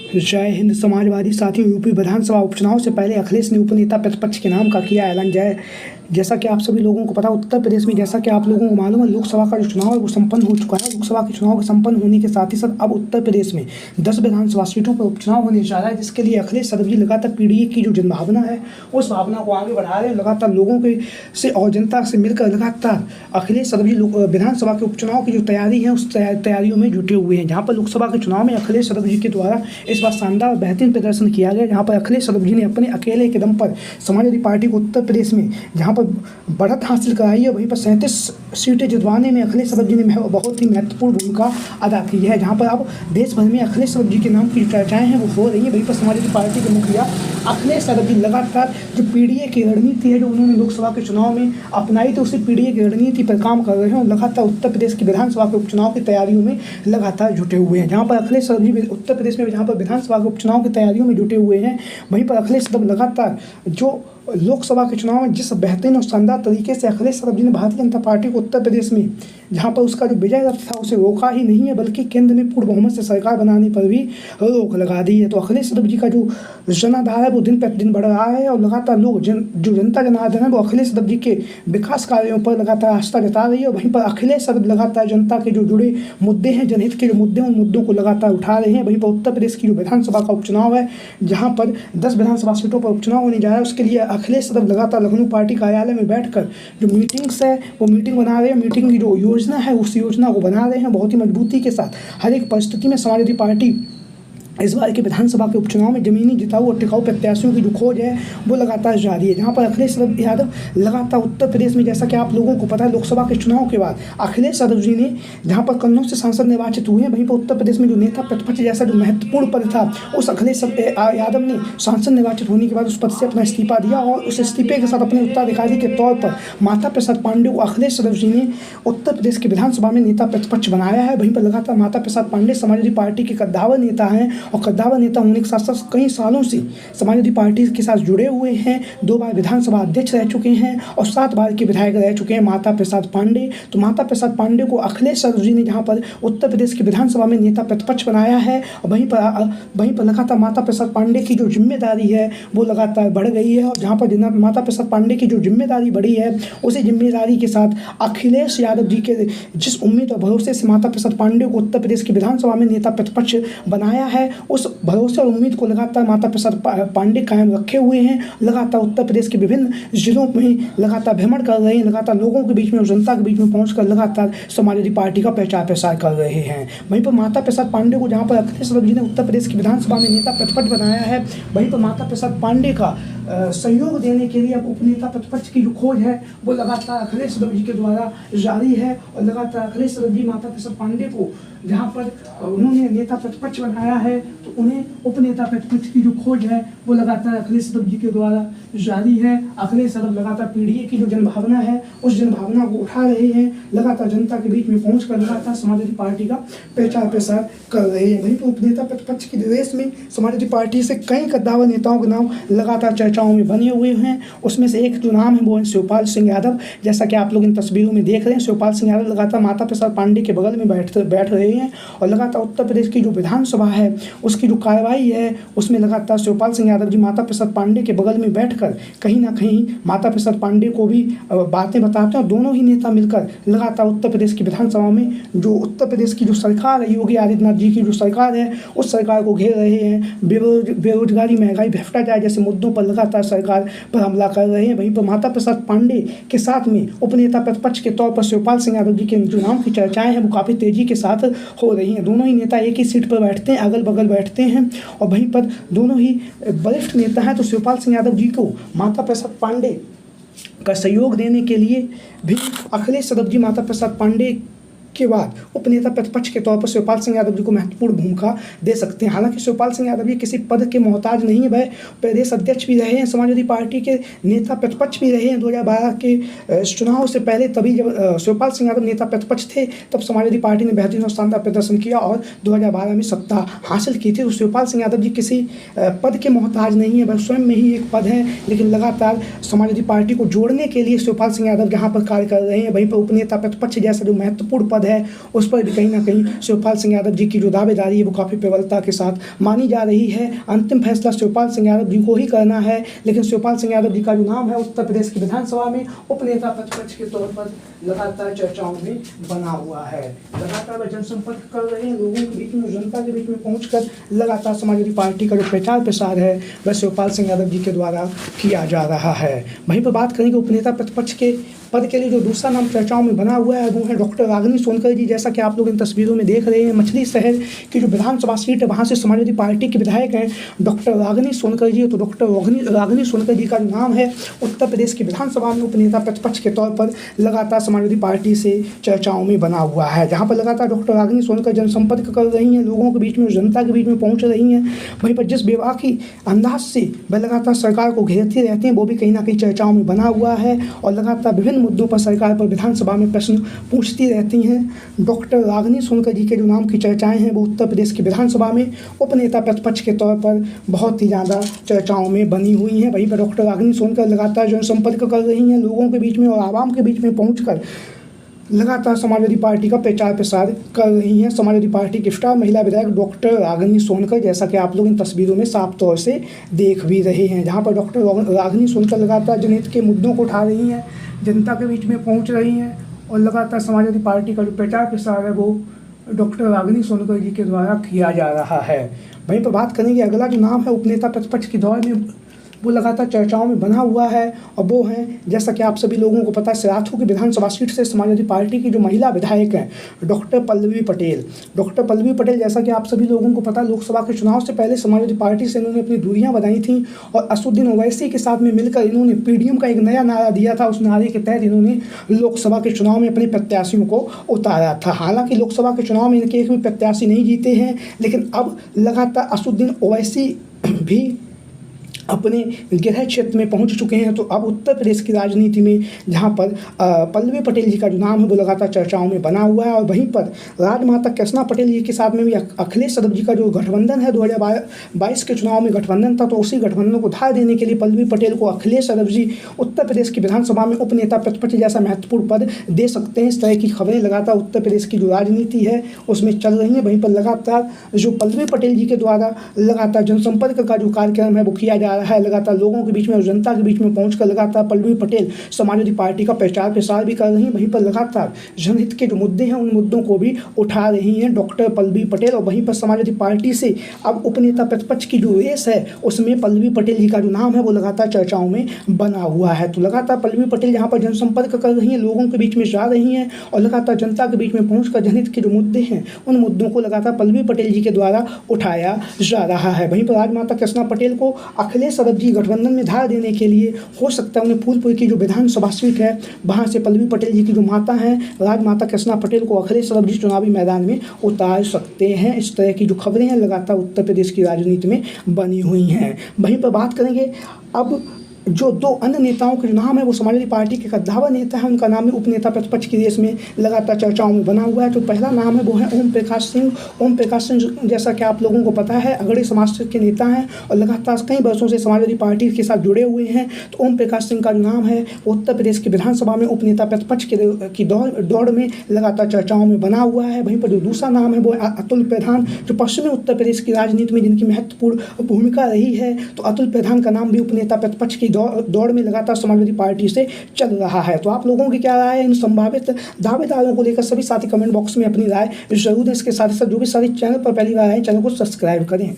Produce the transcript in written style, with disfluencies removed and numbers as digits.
जय हिंद। समाजवादी साथियों, यूपी विधानसभा उपचुनाव से पहले अखिलेश ने उपनेता प्रतिपक्ष के नाम का किया ऐलान। जैसा कि आप सभी लोगों को पता, उत्तर प्रदेश में जैसा कि आप लोगों को मालूम है, लोकसभा का जो चुनाव है वो संपन्न हो चुका है। लोकसभा के चुनाव के संपन्न होने के साथ ही साथ अब उत्तर प्रदेश में 10 विधानसभा सीटों पर उपचुनाव होने जा रहा है, जिसके लिए अखिलेश यादव जी लगातार पीडीए की जो जनभावना है उस भावना को आगे बढ़ा रहे हैं। लगातार लोगों के से और जनता से मिलकर लगातार अखिलेश यादव जी विधानसभा के उपचुनाव की जो तैयारी है उस तैयारियों में जुटे हुए हैं। जहाँ पर लोकसभा के चुनाव में अखिलेश यादव जी के द्वारा इस बार शानदार बेहतरीन प्रदर्शन किया गया, जहाँ पर अखिलेश यादव जी ने अपने अकेले के दम पर समाजवादी पार्टी को उत्तर प्रदेश में जहाँ पर बढ़त हासिल कराई है, वहीं पर 37 सीटें जितवाने में अखिलेश यादव जी ने बहुत ही महत्वपूर्ण भूमिका अदा की है। जहाँ पर अब देश भर में अखिलेश यादव जी के नाम की चर्चाएं हैं वो हो रही हैं। वहीं पर समाजवादी पार्टी के मुखिया अखिलेश यादव जी लगातार जो पीडीए की रणनीति है जो उन्होंने लोकसभा के चुनाव में अपनाई थी, उसी पीडीए की रणनीति पर काम कर रहे हैं और लगातार उत्तर प्रदेश की विधानसभा के उपचुनाव की तैयारियों में लगातार जुटे हुए हैं। जहाँ पर अखिलेश यादव जी उत्तर प्रदेश में जहाँ पर विधानसभा के उपचुनाव की तैयारियों में जुटे हुए हैं, वहीं पर अखिलेश यादव लगातार जो लोकसभा के चुनाव में जिस बेहतरीन और शानदार तरीके से अखिलेश यादव जी ने भारतीय जनता पार्टी को उत्तर प्रदेश में जहां पर उसका जो विजय रथ था उसे रोका ही नहीं है, बल्कि केंद्र में पूर्ण बहुमत से सरकार बनाने पर भी रोक लगा दी है। तो अखिलेश यादव जी का जो जनाधार है वो दिन प्रतिदिन बढ़ रहा है और लगातार लोग जो जनता जनार्दन है वो अखिलेश यादव जी के विकास कार्यों पर लगातार आस्था जता रही है। वहीं पर अखिलेश यादव लगातार जनता के जो जुड़े मुद्दे हैं, जनहित के जो मुद्दे हैं, उन मुद्दों को लगातार उठा रहे हैं। वहीं पर उत्तर प्रदेश की जो विधानसभा का उपचुनाव है, जहाँ पर 10 विधानसभा सीटों पर उपचुनाव होने जा रहा है, उसके लिए अखिलेश यादव लगातार लखनऊ पार्टी कार्यालय में बैठकर जो मीटिंग्स है वो मीटिंग बना रहे हैं। मीटिंग की जो योजना है उस योजना को बना रहे हैं बहुत ही मजबूती के साथ। हर एक परिस्थिति में समाजवादी पार्टी इस बार के विधानसभा के उपचुनाव में जमीनी जिताऊ और टिकाऊ प्रत्याशियों की जो खोज है वो लगातार जारी है। जहां पर अखिलेश यादव लगातार उत्तर प्रदेश में, जैसा कि आप लोगों को पता है, लोकसभा के चुनाव के बाद अखिलेश यादव जी ने जहां पर कन्नौज से सांसद निर्वाचित हुए हैं, वहीं पर उत्तर प्रदेश में जो नेता प्रतिपक्ष जैसा जो महत्वपूर्ण पद था उस अखिलेश यादव ने सांसद निर्वाचित होने के बाद उस पद से अपना इस्तीफा दिया और उस इस्तीफे के साथ अपने उत्तराधिकारी के तौर पर माता प्रसाद पांडे को अखिलेश यादव जी ने उत्तर प्रदेश की विधानसभा में नेता प्रतिपक्ष बनाया है। वहीं पर लगातार माता प्रसाद पांडे समाजवादी पार्टी के कद्दावर नेता हैं और कद्दावर नेता होने के साथ साथ कई सालों से समाजवादी पार्टी के साथ जुड़े हुए हैं। 2 बार विधानसभा अध्यक्ष रह चुके हैं और 7 बार के विधायक रह चुके हैं माता प्रसाद पांडे। तो माता प्रसाद पांडे को अखिलेश यादव जी ने जहां पर उत्तर प्रदेश की विधानसभा में नेता प्रतिपक्ष बनाया है और वहीं पर लगातार माता प्रसाद पांडे की जो जिम्मेदारी है वो लगातार बढ़ गई है। और जहाँ पर माता प्रसाद पांडे की जो जिम्मेदारी बढ़ी है उसी जिम्मेदारी के साथ अखिलेश यादव जी के जिस उम्मीद और भरोसे से माता प्रसाद पांडे को उत्तर प्रदेश की विधानसभा में नेता प्रतिपक्ष बनाया है, उस भरोसे और उम्मीद को लगातार माता प्रसाद पांडे कायम रखे हुए हैं। लगातार उत्तर प्रदेश के विभिन्न जिलों में लगातार भ्रमण कर रहे हैं, लगातार लोगों के बीच में और जनता के बीच में पहुंचकर लगातार समाजवादी पार्टी का प्रचार प्रसार कर रहे हैं। वहीं पर माता प्रसाद पांडे को जहां पर अखिलेश यादव जी ने उत्तर प्रदेश की विधानसभा में नेता प्रतिपक्ष बनाया है, वहीं पर माता प्रसाद पांडे का सहयोग देने के लिए अब उपनेता प्रतिपक्ष की जो खोज है वो लगातार अखिलेश यादव जी के द्वारा जारी है। और लगातार अखिलेश यादव जी माता प्रसाद पांडे को जहाँ पर उन्होंने नेता प्रतिपक्ष बनाया है तो उन्हें उपनेता प्रतिपक्ष की जो खोज है वो लगातार अखिलेश यादव जी के द्वारा जारी है। अखिलेश यादव लगातार पीडीए की जो जनभावना है उस जनभावना को उठा रहे हैं, लगातार जनता के बीच में पहुंचकर लगातार समाजवादी पार्टी का प्रचार प्रसार कर रहे हैं। वहीं पर उपनेता प्रतिपक्ष की रेस में समाजवादी पार्टी से कई कद्दावर नेताओं के नाम लगातार चर्चाओं में बने हुए हैं। उसमें से एक जो नाम है वो है शिवपाल सिंह यादव। जैसा कि आप लोग इन तस्वीरों में देख रहे हैं, शिवपाल सिंह यादव लगातार माता प्रसाद पांडे के बगल में बैठ रहे हैं और लगातार उत्तर प्रदेश की जो विधानसभा है उसकी जो कार्रवाई है उसमें लगातार शिवपाल सिंह यादव जी माता प्रसाद पांडे के बगल में बैठकर कहीं ना कहीं माता प्रसाद पांडे को भी बातें बताते हैं और दोनों ही नेता मिलकर लगातार उत्तर प्रदेश की विधानसभा में जो उत्तर प्रदेश की जो सरकार है, योगी आदित्यनाथ जी की जो सरकार है, उस सरकार को घेर रहे हैं। बेरोजगारी, महंगाई, भ्रष्टाचार जैसे मुद्दों पर लगातार सरकार पर हमला कर रहे हैं। वहीं पर माता प्रसाद पांडे के साथ में उपनेता प्रतिपक्ष के तौर पर शिवपाल सिंह यादव जी के जो नाम की चर्चाएं हैं वो काफ़ी तेजी के साथ हो रही हैं। दोनों ही नेता एक ही सीट पर बैठते हैं, अगल बगल बैठते हैं और वहीं पर दोनों ही वरिष्ठ नेता हैं। तो शिवपाल सिंह यादव जी को माता प्रसाद पांडे का सहयोग देने के लिए भी अखिलेश यादव जी माता प्रसाद पांडे के बाद उपनेता प्रतिपक्ष के तौर पर शिवपाल सिंह यादव जी को महत्वपूर्ण भूमिका दे सकते हैं। हालांकि शिवपाल सिंह यादव जी किसी पद के मोहताज नहीं है, वह प्रदेश अध्यक्ष भी रहे हैं, समाजवादी पार्टी के नेता प्रतिपक्ष भी रहे हैं। 2012 के चुनाव से पहले तभी जब शिवपाल सिंह यादव नेता प्रतिपक्ष थे तब समाजवादी पार्टी ने बेहतरीन और शानदार प्रदर्शन किया और 2012 में सत्ता हासिल की थी। तो शिवपाल सिंह यादव जी किसी पद के मोहताज नहीं है, वह स्वयं में ही एक पद है, लेकिन लगातार समाजवादी पार्टी को जोड़ने के लिए शिवपाल सिंह यादव यहाँ पर कार्य कर रहे हैं। वहीं पर उपनेता प्रतिपक्ष जैसा जो महत्वपूर्ण पद है उस पर भी कहीं ना कहीं शिवपाल सिंह यादव जी की जो दावेदारी है वो काफ़ी प्रबलता के साथ मानी जा रही है। अंतिम फैसला शिवपाल सिंह यादव जी को ही करना है, लेकिन शिवपाल सिंह यादव जी का जो नाम है उत्तर प्रदेश की विधानसभा में उपनेता प्रतिपक्ष के तौर पर लगातार चर्चाओं में बना हुआ है। लगातार वह जनसंपर्क कर रहे हैं, लोगों के बीच में, जनता के बीच में पहुंचकर लगातार समाजवादी पार्टी का जो प्रचार प्रसार है वह शिवपाल सिंह यादव जी के द्वारा किया जा रहा है। वहीं पर बात करेंगे उपनेता प्रतिपक्ष के पद के लिए जो दूसरा नाम चर्चाओं में बना हुआ है वो है डॉक्टर रागिनी सोनकर जी। जैसा कि आप लोग इन तस्वीरों में देख रहे हैं, मछली शहर की जो विधानसभा सीट है वहाँ से समाजवादी पार्टी के विधायक हैं डॉक्टर रागिनी सोनकर जी। तो डॉक्टर रागिनी सोनकर जी का जो नाम है उत्तर प्रदेश की विधानसभा में उपनेता प्रतिपक्ष के तौर पर लगातार समाजवादी पार्टी से चर्चाओं में बना हुआ है, जहाँ पर लगातार डॉक्टर रागिनी सोनकर जनसंपर्क कर रही हैं, लोगों के बीच में, जनता के बीच में पहुँच रही हैं। वहीं पर जिस बेबाकी अंदाज से वह लगातार सरकार को घेरती रहती हैं वो भी कहीं ना कहीं चर्चाओं में बना हुआ है और लगातार विभिन्न मुद्दों पर सरकार पर विधानसभा में प्रश्न पूछती रहती हैं। डॉक्टर रागिनी सोनकर जी के जो नाम की चर्चाएं हैं वो उत्तर प्रदेश की विधानसभा में उपनेता प्रतिपक्ष के तौर पर बहुत ही ज़्यादा चर्चाओं में बनी हुई हैं। वहीं पर डॉक्टर रागिनी सोनकर लगातार जनसंपर्क कर रही हैं, लोगों के बीच में और आवाम के बीच में पहुँचकर लगातार समाजवादी पार्टी का प्रचार प्रसार कर रही हैं। समाजवादी पार्टी की स्टार महिला विधायक डॉक्टर रागिनी सोनकर, जैसा कि आप लोग इन तस्वीरों में साफ तौर से देख भी रहे हैं, जहां पर डॉक्टर रागिनी सोनकर लगातार जनहित के मुद्दों को उठा रही हैं, जनता के बीच में पहुंच रही हैं और लगातार समाजवादी पार्टी का जो प्रचार प्रसार है वो डॉक्टर रागिनी सोनकर जी के द्वारा किया जा रहा है। वहीं पर बात करेंगे अगला जो नाम है उपनेता प्रतिपक्ष की दौर में वो लगातार चर्चाओं में बना हुआ है और वो हैं, जैसा कि आप सभी लोगों को पता है, सिराथू की विधानसभा सीट से समाजवादी पार्टी की जो महिला विधायक हैं डॉक्टर पल्लवी पटेल। डॉक्टर पल्लवी पटेल, जैसा कि आप सभी लोगों को पता है, लोकसभा के चुनाव से पहले समाजवादी पार्टी से इन्होंने अपनी दूरियां बनाई थी और असदुद्दीन ओवैसी के साथ में मिलकर इन्होंने पीडीएम का एक नया नारा दिया था। उस नारे के तहत इन्होंने लोकसभा के चुनाव में अपने प्रत्याशियों को उतारा था। हालांकि लोकसभा के चुनाव में इनके एक भी प्रत्याशी नहीं जीते हैं, लेकिन अब लगातार असदुद्दीन ओवैसी भी अपने गृह क्षेत्र में पहुंच चुके हैं। तो अब उत्तर प्रदेश की राजनीति में जहां पर पल्लवी पटेल जी का जो नाम है वो लगातार चर्चाओं में बना हुआ है और वहीं पर राजमाता कृष्णा पटेल जी के साथ में भी अखिलेश यादव जी का जो गठबंधन है 2022 के चुनाव में गठबंधन था, तो उसी गठबंधन को धार देने के लिए पल्लवी पटेल को अखिलेश यादव जी उत्तर प्रदेश की विधानसभा में उपनेता प्रतिपक्ष जैसा महत्वपूर्ण पद दे सकते हैं। इस तरह की खबरें लगातार उत्तर प्रदेश की जो राजनीति है उसमें चल रही हैं। वहीं पर लगातार जो पल्लवी पटेल जी के द्वारा लगातार जनसंपर्क का जो कार्यक्रम है वो किया जा रहा है, लगातार लोगों के बीच में और जनता के बीच में पहुंचकर लगातार पल्लवी पटेल समाजवादी पार्टी का प्रचार प्रसार भी कर रही हैं। वहीं पर लगातार जनहित के जो मुद्दे हैं उन मुद्दों को भी उठा रही हैं डॉक्टर पल्लवी पटेल। और वहीं पर समाजवादी पार्टी से अब उपनेता प्रतिपक्ष की जो रेस है उसमें पल्लवी पटेल जी का जो नाम है वो लगातार चर्चाओं में बना हुआ है। तो लगातार पल्लवी पटेल यहाँ पर जनसंपर्क कर रही हैं, लोगों के बीच में जा रही हैं और लगातार जनता के बीच में पहुंचकर जनहित के जो मुद्दे हैं उन मुद्दों को लगातार पल्लवी पटेल जी के द्वारा उठाया जा रहा है। वहीं पर राजमाता कृष्णा पटेल को अखिलेश यादव जी गठबंधन में धार देने के लिए हो सकता है उन्हें फूलपुर की जो विधानसभा सीट है वहां से पल्लवी पटेल जी की जो माता हैं राजमाता कृष्णा पटेल को अखिलेश यादव जी चुनावी मैदान में उतार सकते हैं। इस तरह की जो खबरें हैं लगातार उत्तर प्रदेश की राजनीति में बनी हुई हैं। वहीं पर बात करेंगे अब जो दो अन्य नेताओं के नाम है वो समाजवादी पार्टी के कद्दावर नेता है, उनका नाम है उपनेता प्रतिपक्ष की रेस में लगातार चर्चाओं में बना हुआ है। तो पहला नाम है वो है ओम प्रकाश सिंह। ओम प्रकाश सिंह, जैसा कि आप लोगों को पता है, अगड़े समाज के नेता हैं और लगातार कई वर्षों से समाजवादी पार्टी के साथ जुड़े हुए हैं। तो ओम प्रकाश सिंह का जो नाम है उत्तर प्रदेश की विधानसभा में उपनेता प्रतिपक्ष की दौड़ में लगातार चर्चाओं में बना हुआ है। वहीं पर जो दूसरा नाम है वो अतुल प्रधान, जो पश्चिमी उत्तर प्रदेश की राजनीति में जिनकी महत्वपूर्ण भूमिका रही है। तो अतुल प्रधान का नाम भी उपनेता प्रतिपक्ष की दौड़ में लगातार समाजवादी पार्टी से चल रहा है। तो आप लोगों की क्या राय है इन संभावित दावेदारों को लेकर? सभी साथी कमेंट बॉक्स में अपनी राय जरूर दें। इसके साथ साथ जो भी सारे चैनल पर पहली बार आए चैनल को सब्सक्राइब करें।